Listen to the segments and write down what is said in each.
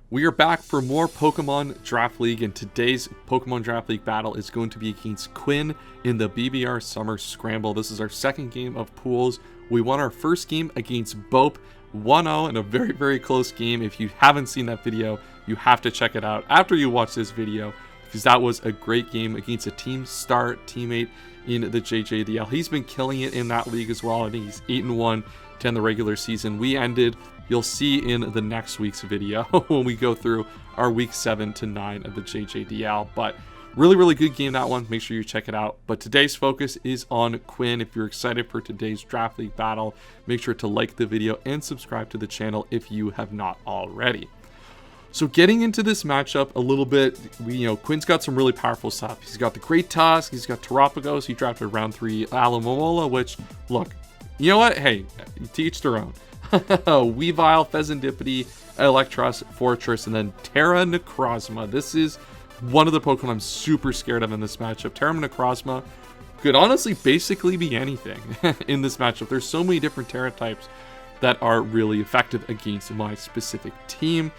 We are back for more Pokemon Draft League, and today's Pokemon Draft League battle is going to be against Quinn in the BBR Summer Scramble. This is our second game of pools. We won our first game against Bope 1-0 in a very, very close game. If you haven't seen that video, you have to check it out after you watch this video, because that was a great game against a Team Star teammate in the JJDL. He's been killing it in that league as well. I think he's 8-1 to end the regular season. We ended, you'll see in the next week's video when we go through our week 7 to 9 of the JJDL. But really good game, that one. Make sure you check it out. But today's focus is on Quinn. If you're excited for today's Draft League battle, make sure to like the video and subscribe to the channel if you have not already. So getting into this matchup a little bit, Quinn's got some really powerful stuff. He's got the Great Tusk, he's got Terapagos, he drafted round 3 Alomomola, which, look, you know what? Hey, to each their own. Weavile, Pheasantipede, Electros, Fortress, and then Terra Necrozma. This is one of the Pokemon I'm super scared of in this matchup. Terra Necrozma could honestly basically be anything in this matchup. There's so many different Terra types that are really effective against my specific team.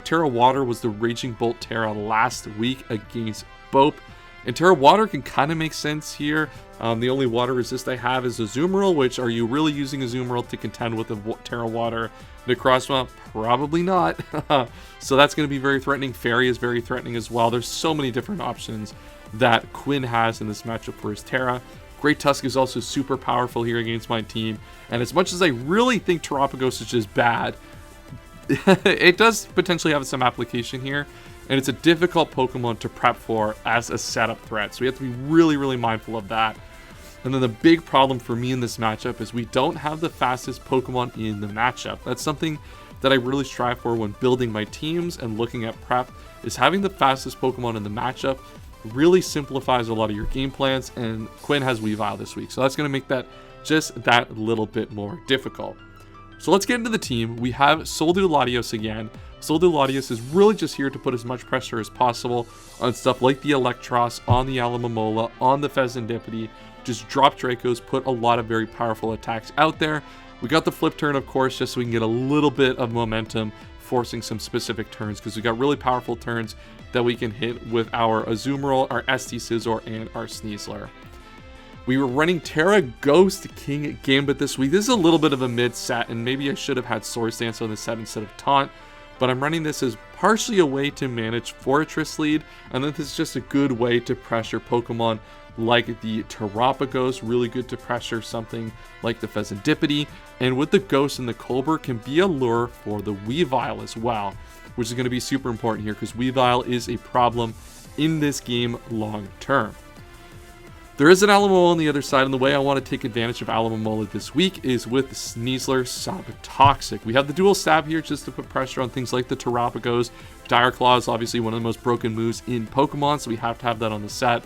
Terra Water was the Raging Bolt Terra last week against Bope. And Terra Water can kind of make sense here. The only water resist I have is Azumarill, which are you really using Azumarill to contend with the Terra Water Necrozma? Probably not. So that's going to be very threatening. Fairy is very threatening as well. There's so many different options that Quinn has in this matchup for his Terra. Great Tusk is also super powerful here against my team. And as much as I really think Terapagos is just bad, it does potentially have some application here. And it's a difficult Pokemon to prep for as a setup threat. So we have to be really mindful of that. And then the big problem for me in this matchup is we don't have the fastest Pokemon in the matchup. That's something that I really strive for when building my teams and looking at prep, is having the fastest Pokemon in the matchup really simplifies a lot of your game plans. And Quinn has Weavile this week, so that's going to make that just that little bit more difficult. So let's get into the team. We have Soldu Latios again. Soldu Latios is really just here to put as much pressure as possible on stuff like the Electros, on the Alomomola, on the Pheasantipede. Just drop Dracos, put a lot of very powerful attacks out there. We got the flip turn, of course, just so we can get a little bit of momentum, forcing some specific turns, because we got really powerful turns that we can hit with our Azumarill, our ST Scizor, and our Sneasler. We were running Terra Ghost King Gambit this week. This is a little bit of a mid set, and maybe I should have had Swords Dance on the set instead of Taunt, but I'm running this as partially a way to manage Fortress lead, and then this is just a good way to pressure Pokemon like the Terapagos, really good to pressure something like the Pheasantipede, and with the Ghost and the Colbert can be a lure for the Weavile as well, which is going to be super important here because Weavile is a problem in this game long term. There is an Alomomola on the other side, and the way I want to take advantage of Alomomola this week is with Sneasler Subtoxic. We have the dual stab here just to put pressure on things like the Terapagos. Dire Claw is obviously one of the most broken moves in Pokemon, so we have to have that on the set.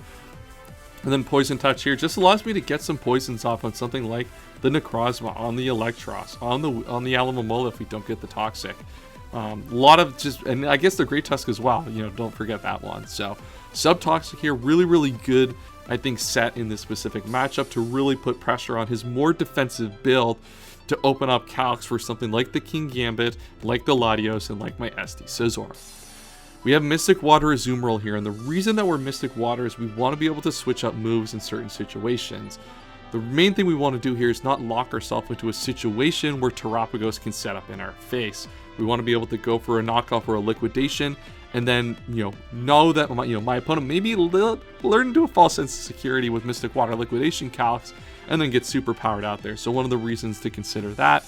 And then Poison Touch here just allows me to get some poisons off on something like the Necrozma, on the Electros, on the Alomomola if we don't get the Toxic. A lot of just, and I guess the Great Tusk as well, don't forget that one. So Subtoxic here, really good, I think, set in this specific matchup to really put pressure on his more defensive build to open up calcs for something like the King Gambit, like the Latios, and like my ST Scizor. We have Mystic Water Azumarill here, and the reason that we're Mystic Water is we want to be able to switch up moves in certain situations. The main thing we want to do here is not lock ourselves into a situation where Terapagos can set up in our face. We want to be able to go for a knockoff or a liquidation, and then know that my opponent maybe learn into a false sense of security with Mystic Water liquidation calcs, and then get super powered out there. So one of the reasons to consider that,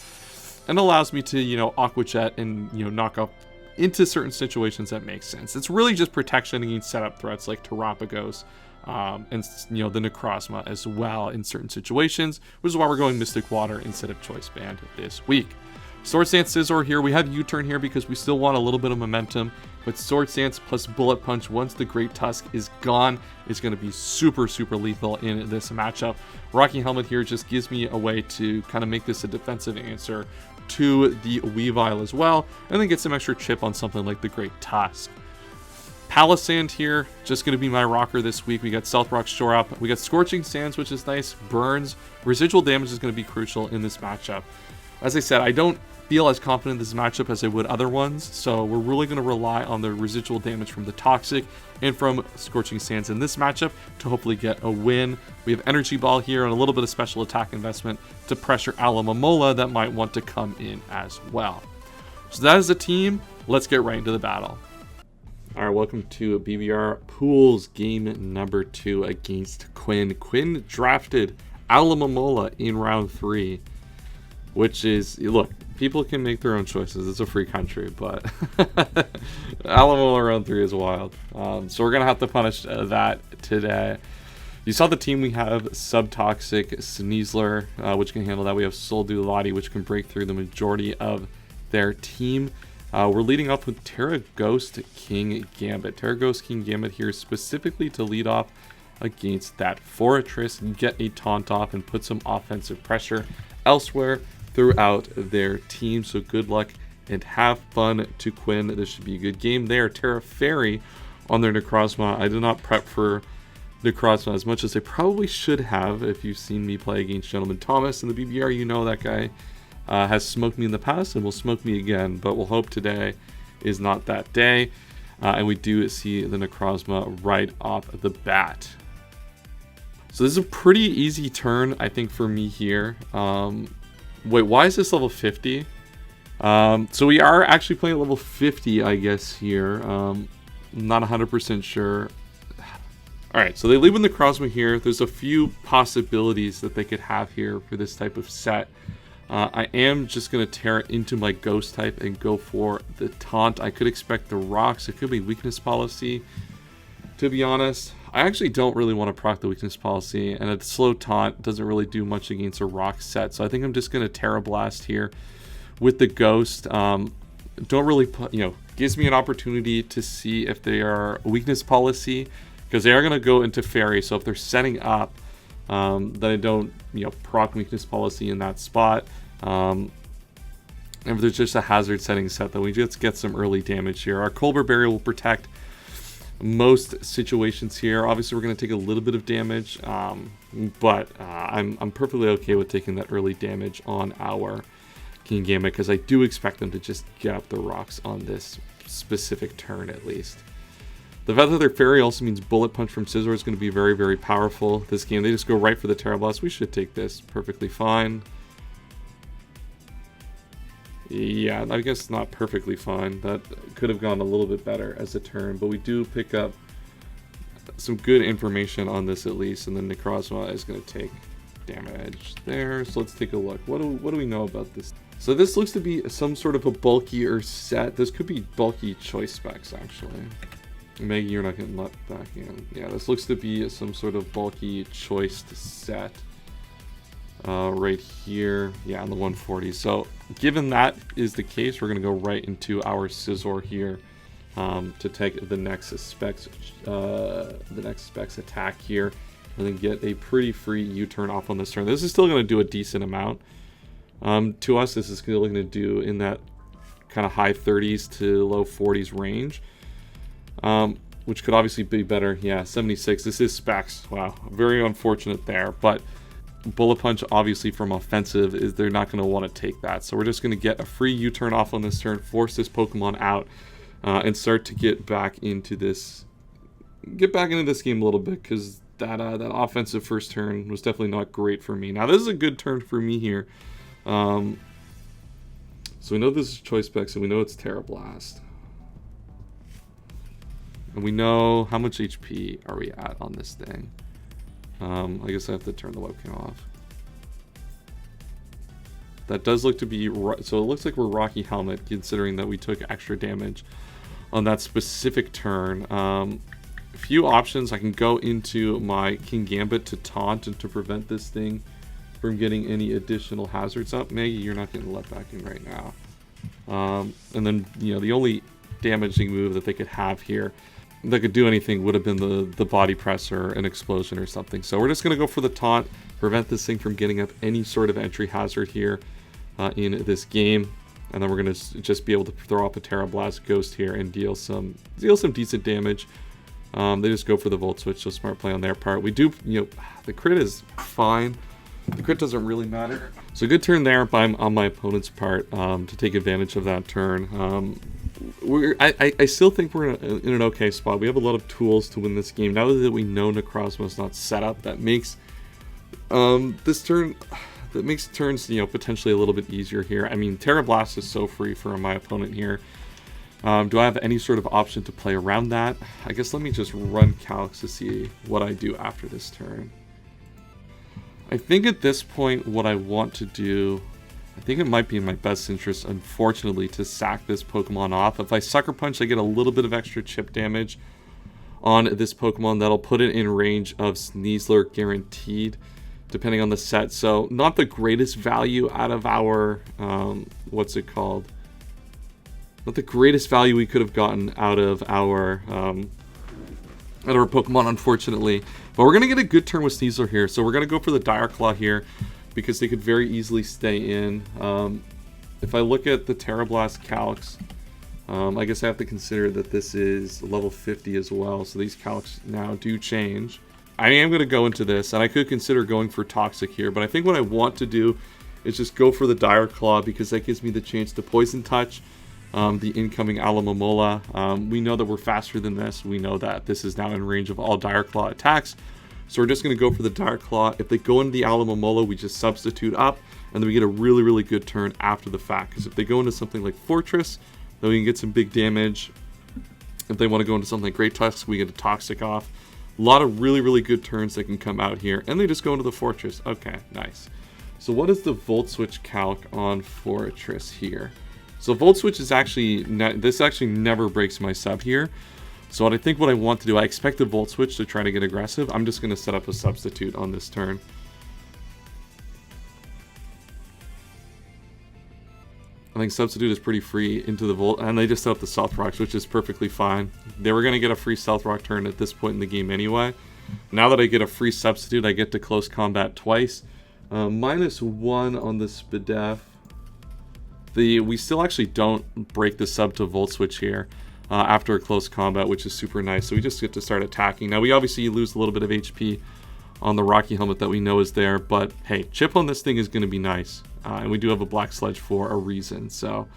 and allows me to Aqua Jet and knock off into certain situations that make sense. It's really just protection against setup threats like Terapagos, and the Necrozma as well in certain situations, which is why we're going Mystic Water instead of Choice Band this week. Swords Dance Scizor here. We have U-turn here because we still want a little bit of momentum, but Swords Dance plus Bullet Punch once the Great Tusk is gone is going to be super lethal in this matchup. Rocky Helmet here just gives me a way to kind of make this a defensive answer to the Weavile as well, and then get some extra chip on something like the Great Tusk. Palisand here, just going to be my rocker this week. We got Stealth Rock Shore Up. We got Scorching Sands, which is nice. Burns. Residual damage is going to be crucial in this matchup. As I said, I don't feel as confident in this matchup as I would other ones, so we're really going to rely on the residual damage from the Toxic and from Scorching Sands in this matchup to hopefully get a win. We have Energy Ball here and a little bit of special attack investment to pressure Alomomola that might want to come in as well. So that is the team. Let's get right into the battle. All right, welcome to BBR Pools game number 2 against Quinn. Quinn drafted Alomomola in round 3, which is, look, people can make their own choices. It's a free country, but Alomomola round 3 is wild. So we're going to have to punish that today. You saw the team we have: Subtoxic, Sneasler, which can handle that. We have Soldu Lottie, which can break through the majority of their team. We're leading off with Terra Ghost King Gambit. Terra Ghost King Gambit here specifically to lead off against that Fortress and get a taunt off and put some offensive pressure elsewhere throughout their team. So good luck and have fun to Quinn. This should be a good game there. Terra Fairy on their Necrozma. I did not prep for Necrozma as much as I probably should have. If you've seen me play against Gentleman Thomas in the BBR, you know that guy has smoked me in the past and will smoke me again, but we'll hope today is not that day. And we do see the Necrozma right off the bat. So this is a pretty easy turn, I think, for me here. Wait, why is this level 50? So we are actually playing at level 50, I guess, here. Not 100% sure. All right, so they leave with the Necrozma here. There's a few possibilities that they could have here for this type of set. I am just going to tear it into my Ghost type and go for the Taunt. I could expect the Rocks. It could be Weakness Policy, to be honest. I actually don't really want to proc the Weakness Policy, and a slow Taunt doesn't really do much against a Rock set. So I think I'm just going to Terra Blast here with the Ghost. Don't really put, gives me an opportunity to see if they are Weakness Policy, because they are going to go into Fairy. So if they're setting up, that I don't, proc Weakness Policy in that spot. And if there's just a hazard setting set, then we just get some early damage here. Our Colbur Barrier will protect most situations here. Obviously, we're going to take a little bit of damage, but I'm perfectly okay with taking that early damage on our King Gambit, because I do expect them to just get up the rocks on this specific turn at least. The Feather Fairy also means Bullet Punch from Scizor is going to be very, very powerful this game. They just go right for the Terra Blast. We should take this perfectly fine. Yeah, I guess not perfectly fine. That could have gone a little bit better as a turn, but we do pick up some good information on this at least, and then Necrozma is going to take damage there. So let's take a look. What do we know about this? So this looks to be some sort of a bulkier set. This could be bulky choice specs, actually. Maggie, you're not getting let back in. Yeah, this looks to be some sort of bulky choiced set right here. Yeah, on the 140. So given that is the case, we're going to go right into our Scizor here to take the next specs attack here, and then get a pretty free U-turn off on this turn. This is still going to do a decent amount. To us, this is still going to do in that kind of high 30s to low 40s range. Which could obviously be better. Yeah, 76. This is specs. Wow, very unfortunate there. But Bullet Punch, obviously from offensive, is they're not going to want to take that. So we're just going to get a free U-turn off on this turn, force this Pokemon out, and start to get back into this game a little bit, because that offensive first turn was definitely not great for me. Now this is a good turn for me here. So we know this is choice specs, and we know it's Terra Blast. And we know how much HP are we at on this thing. I guess I have to turn the webcam off. That does look to be, so it looks like we're Rocky Helmet, considering that we took extra damage on that specific turn. Few options. I can go into my King Gambit to taunt and to prevent this thing from getting any additional hazards up. Maggie, you're not getting let back in right now. And then, the only damaging move that they could have here that could do anything would have been the body press or an explosion or something. So we're just going to go for the taunt, prevent this thing from getting up any sort of entry hazard here in this game. And then we're going to just be able to throw up a Terra Blast Ghost here and deal some decent damage. They just go for the Volt Switch, so smart play on their part. We do, the crit is fine. The crit doesn't really matter. So good turn there on my opponent's part to take advantage of that turn. I still think we're in an okay spot. We have a lot of tools to win this game. Now that we know Necrozma's not set up, that makes this turn... That makes turns, you know, potentially a little bit easier here. I mean, Terra Blast is so free for my opponent here. Do I have any sort of option to play around that? I guess let me just run calcs to see what I do after this turn. I think at this point, what I want to do, I think it might be in my best interest, unfortunately, to sack this Pokemon off. If I Sucker Punch, I get a little bit of extra chip damage on this Pokemon. That'll put it in range of Sneasler guaranteed, depending on the set. So not the greatest value out of our, what's it called? Not the greatest value we could have gotten out of our Pokemon, unfortunately. But we're going to get a good turn with Sneasler here. So we're going to go for the Dire Claw here because they could very easily stay in. If I look at the Terra Blast calcs, I guess I have to consider that this is level 50 as well. So these calcs now do change. I am going to go into this, and I could consider going for Toxic here, but I think what I want to do is just go for the Dire Claw because that gives me the chance to Poison Touch the incoming Alomomola. We know that we're faster than this. We know that this is now in range of all Dire Claw attacks, so we're just going to go for the Dire Claw. If they go into the Alomomola, we just substitute up, and then we get a really, really good turn after the fact, because if they go into something like Fortress, then we can get some big damage. If they want to go into something like Great Tusk, we get a Toxic off. A lot of really, really good turns that can come out here. And they just go into the Fortress. Okay, nice. So what is the Volt Switch calc on Fortress here? So Volt Switch is actually... This actually never breaks my sub here. So what I want to do... I expect the Volt Switch to try to get aggressive. I'm just going to set up a substitute on this turn. I think Substitute is pretty free into the Volt, and they just set up the Stealth Rocks, which is perfectly fine. They were going to get a free Stealth Rock turn at this point in the game anyway. Now that I get a free Substitute, I get to close combat twice. -1 on the Spadef. We still actually don't break the sub to Volt Switch here after a close combat, which is super nice. So we just get to start attacking. Now we obviously lose a little bit of HP on the Rocky Helmet that we know is there, but hey, chip on this thing is going to be nice. And we do have a Black Sledge for a reason, so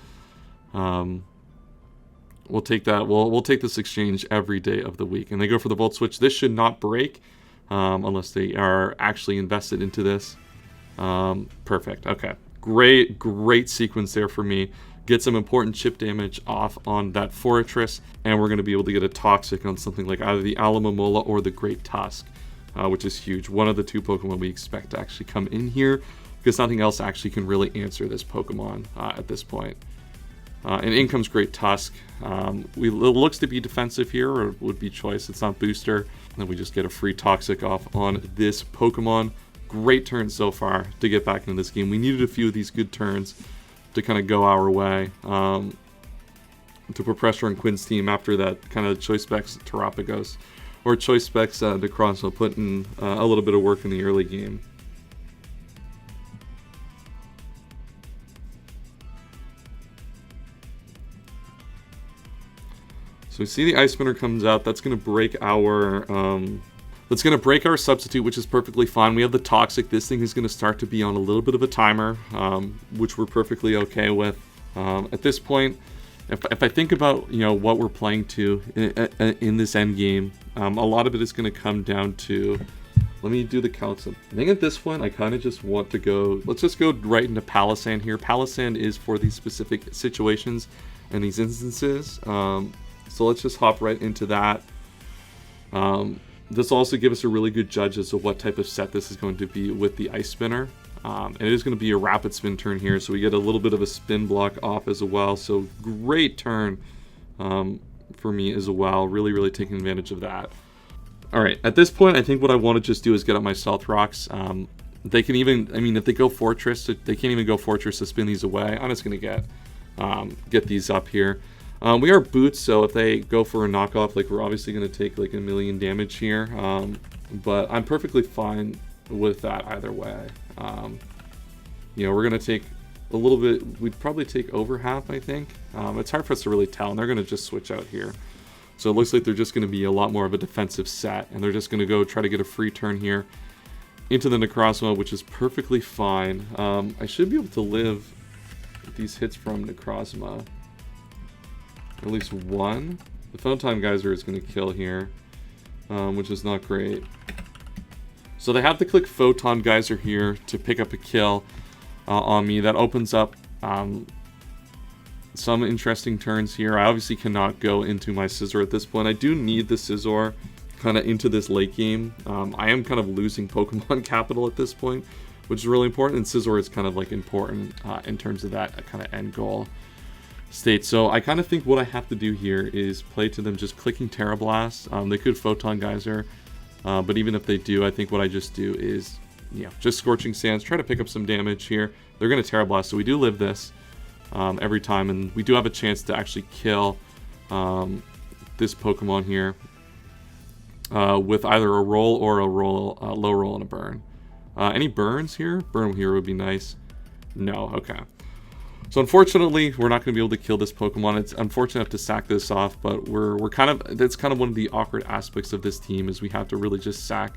we'll take that. We'll take this exchange every day of the week. And they go for the Volt Switch. This should not break unless they are actually invested into this. Perfect. Okay, great sequence there for me. Get some important chip damage off on that Fortress, and we're going to be able to get a Toxic on something like either the Alomomola or the Great Tusk, which is huge. One of the two Pokemon we expect to actually come in here, because nothing else actually can really answer this Pokemon at this point. And in comes Great Tusk. It looks to be defensive here, or would be choice. It's not booster. And then we just get a free Toxic off on this Pokemon. Great turn so far to get back into this game. We needed a few of these good turns to kind of go our way. To put pressure on Quinn's team after that kind of Choice Specs Terapagos, or Choice Specs Necrozma put in a little bit of work in the early game. So we see the Ice Spinner comes out. That's going to break our substitute, which is perfectly fine. We have the Toxic. This thing is going to start to be on a little bit of a timer, which we're perfectly okay with. At this point, if I think about what we're playing to in this end game, a lot of it is going to come down to. Let me do the counts. I think at this point, I kind of just want to go. Let's just go right into Palisand here. Palisand is for these specific situations and these instances. So let's just hop right into that. This will also give us a really good judge as to what type of set this is going to be with the Ice Spinner. And it is going to be a rapid spin turn here, so we get a little bit of a spin block off as well. So great turn for me as well. Really, really taking advantage of that. All right, at this point, I think what I want to just do is get up my Stealth Rocks. They can even, if they go Fortress, they can't even go Fortress to spin these away. I'm just going to get these up here. We are Boots, so if they go for a knockoff, we're obviously going to take a million damage here. But I'm perfectly fine with that either way. We're going to take a little bit. We'd probably take over half, I think. It's hard for us to really tell, and they're going to just switch out here. So it looks like they're just going to be a lot more of a defensive set, and they're just going to go try to get a free turn here into the Necrozma, which is perfectly fine. I should be able to live these hits from Necrozma. At least one. The Photon Geyser is going to kill here, which is not great. So they have to click Photon Geyser here to pick up a kill on me. That opens up some interesting turns here. I obviously cannot go into my Scizor at this point. I do need the Scizor kind of into this late game. I am kind of losing Pokemon capital at this point, which is really important, and Scizor is kind of like important in terms of that kind of end goal state. So I kind of think what I have to do here is play to them just clicking Terra Blast. They could Photon Geyser, but even if they do, I think what I just do is, just Scorching Sands, try to pick up some damage here. They're going to Terra Blast, so we do live this every time, and we do have a chance to actually kill this Pokemon here with either a roll or a low roll and a burn. Any burns here? Burn here would be nice. No, okay. So unfortunately, we're not going to be able to kill this Pokemon. It's unfortunate to sack this off, but that's kind of one of the awkward aspects of this team, is we have to really just sack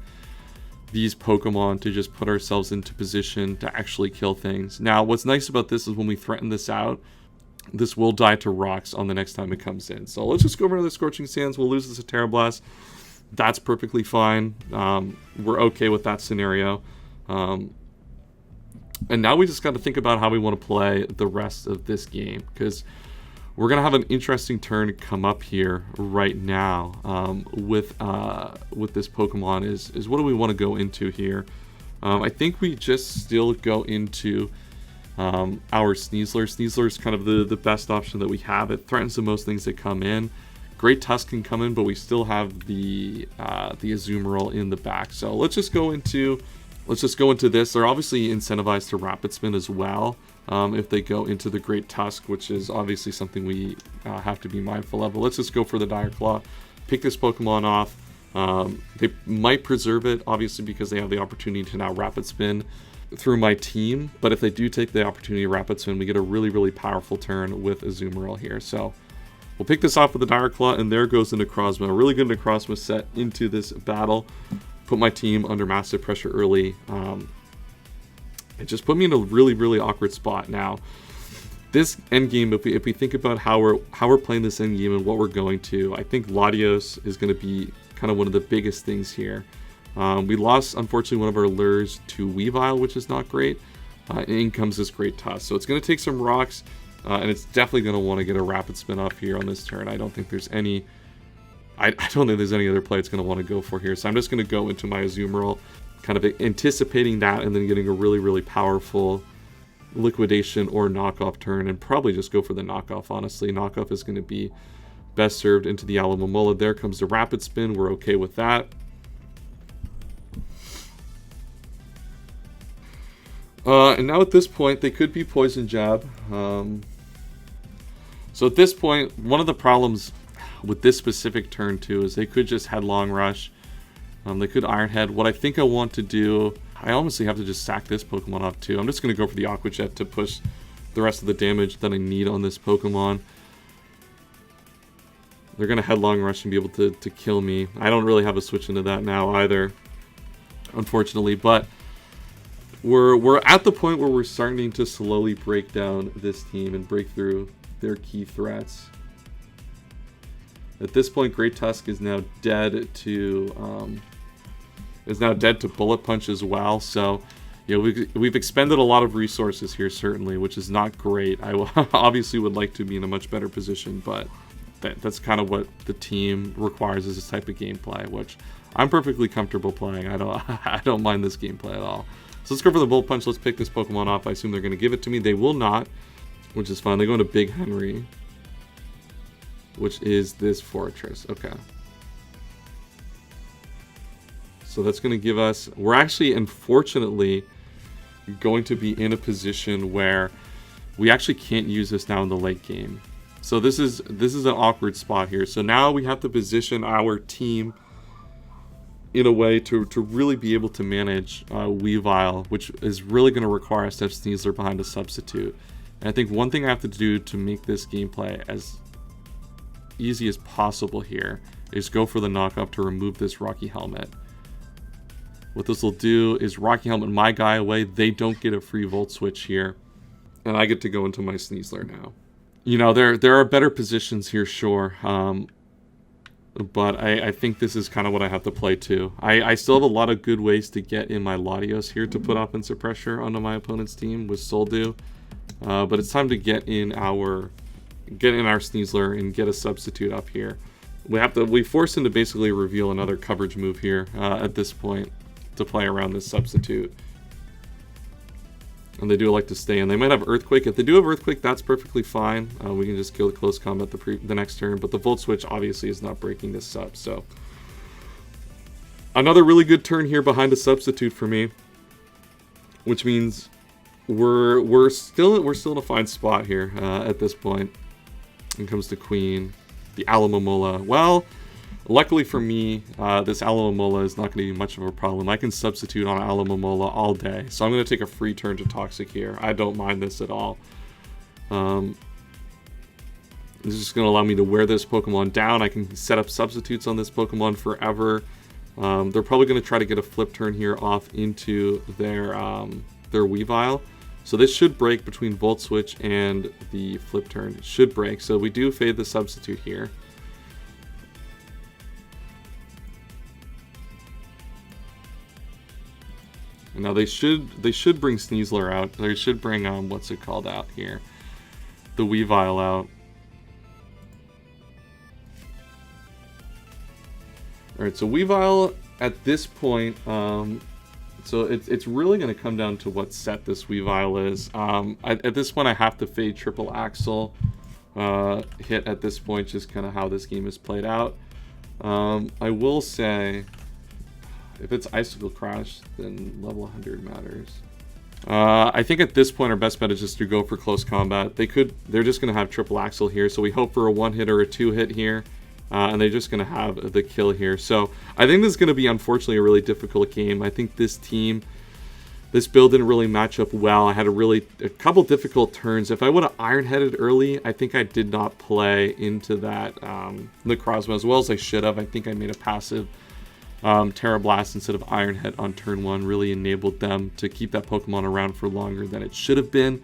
these Pokemon to just put ourselves into position to actually kill things. Now, what's nice about this is when we threaten this out, this will die to rocks on the next time it comes in. So let's just go over to the Scorching Sands. We'll lose this to Terra Blast. That's perfectly fine. We're okay with that scenario. And now we just got to think about how we want to play the rest of this game, because we're going to have an interesting turn come up here right now with this Pokemon is what do we want to go into here? I think we just still go into our Sneasler. Sneasler is kind of the best option that we have. It threatens the most things that come in. Great Tusk can come in, but we still have the Azumarill in the back. So let's just go into this. They're obviously incentivized to Rapid Spin as well if they go into the Great Tusk, which is obviously something we have to be mindful of. But let's just go for the Dire Claw, pick this Pokemon off. They might preserve it, obviously, because they have the opportunity to now Rapid Spin through my team. But if they do take the opportunity to Rapid Spin, we get a really, really powerful turn with Azumarill here. So we'll pick this off with the Dire Claw, and there goes the Necrozma. A really good Necrozma set into this battle. Put my team under massive pressure early. It just put me in a really, really awkward spot. Now, this end game, if we think about how we're playing this end game and what we're going to, I think Latios is going to be kind of one of the biggest things here. We lost, unfortunately, one of our lures to Weavile, which is not great. In comes this Great Tusk. So it's going to take some rocks, and it's definitely going to want to get a Rapid Spin off here on this turn. I don't think there's any other play it's going to want to go for here. So I'm just going to go into my Azumarill, kind of anticipating that, and then getting a really, really powerful liquidation or knockoff turn, and probably just go for the knockoff, honestly. Knockoff is going to be best served into the Alomomola. There comes the Rapid Spin. We're okay with that. And now at this point, they could be Poison Jab. So at this point, one of the problems with this specific turn too is they could just Headlong Rush. They could Iron Head. What I think I want to do, I honestly have to just sack this Pokemon off too. I'm just going to go for the Aqua Jet to push the rest of the damage that I need on this Pokemon. They're going to Headlong Rush and be able to kill me. I don't really have a switch into that now either, unfortunately. But we're at the point where we're starting to slowly break down this team and break through their key threats. At this point, Great Tusk is now dead to Bullet Punch as well. So, we've expended a lot of resources here, certainly, which is not great. I obviously would like to be in a much better position, but that's kind of what the team requires, is this type of gameplay, which I'm perfectly comfortable playing. I don't mind this gameplay at all. So let's go for the Bullet Punch. Let's pick this Pokemon off. I assume they're going to give it to me. They will not, which is fine. They go into Big Henry, which is this Fortress. Okay. So that's going to give us... We're actually, unfortunately, going to be in a position where we actually can't use this now in the late game. So this is an awkward spot here. So now we have to position our team in a way to really be able to manage Weavile, which is really going to require us to have Sneasler behind a substitute. And I think one thing I have to do to make this gameplay as easy as possible here is go for the knockup to remove this Rocky Helmet. What this will do is Rocky Helmet my guy away. They don't get a free Volt Switch here. And I get to go into my Sneasler now. You know, there are better positions here, sure. But I think this is kind of what I have to play too. I still have a lot of good ways to get in my Latios here to put offensive pressure onto my opponent's team with Soldu. But it's time to get in our Sneasler and get a substitute up here. We force him to basically reveal another coverage move here at this point to play around this substitute. And they do like to stay in. They might have Earthquake. If they do have Earthquake, that's perfectly fine. We can just kill the close combat the next turn. But the Volt Switch obviously is not breaking this sub. So another really good turn here behind a substitute for me, which means we're still in a fine spot here at this point. When it comes to Queen, the Alomomola. Well, luckily for me, this Alomomola is not going to be much of a problem. I can substitute on Alomomola all day. So I'm going to take a free turn to Toxic here. I don't mind this at all. This is just going to allow me to wear this Pokemon down. I can set up substitutes on this Pokemon forever. They're probably going to try to get a flip turn here off into their Weavile. So this should break between Volt Switch and the flip turn. It should break. So we do fade the substitute here. Now they should bring Sneasler out. They should bring what's it called out here, the Weavile out. All right, so Weavile at this point, so it's really going to come down to what set this Weavile is. At this point, I have to fade Triple Axle hit at this point, just kind of how this game is played out. I will say, if it's Icicle Crash, then level 100 matters. I think at this point our best bet is just to go for close combat. They're just going to have Triple Axle here, so we hope for a 1-hit or a 2-hit here, and they're just going to have the kill here. So I think this is going to be, unfortunately, a really difficult game. I think this build didn't really match up well. I had a couple difficult turns. If I would have Iron-Headed early, I think I did not play into that Necrozma as well as I should have. I think I made a passive Terra Blast instead of Iron Head on turn 1 really enabled them to keep that Pokemon around for longer than it should have been.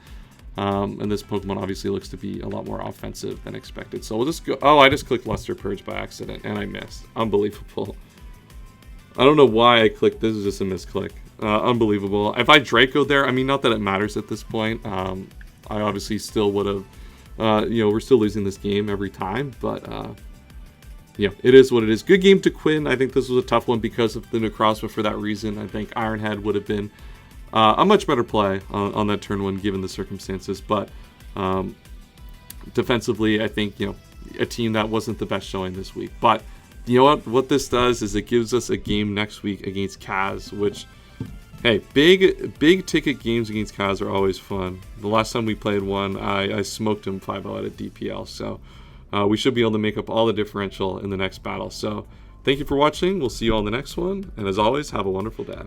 And this Pokemon obviously looks to be a lot more offensive than expected. So we'll just go. Oh, I just clicked Luster Purge by accident and I missed. Unbelievable. I don't know why I clicked. This is just a misclick. Unbelievable. If I Draco there, I mean, not that it matters at this point. I obviously still would have, we're still losing this game every time, but yeah, it is what it is. Good game to Quinn. I think this was a tough one because of the Necrozma for that reason. I think Ironhead would have been a much better play on that turn 1 given the circumstances. But defensively, I think, a team that wasn't the best showing this week. But you know what this does is it gives us a game next week against Kaz, which, hey, big ticket games against Kaz are always fun. The last time we played one, I smoked him 5-0 at a DPL. So we should be able to make up all the differential in the next battle. So thank you for watching. We'll see you all in the next one. And as always, have a wonderful day.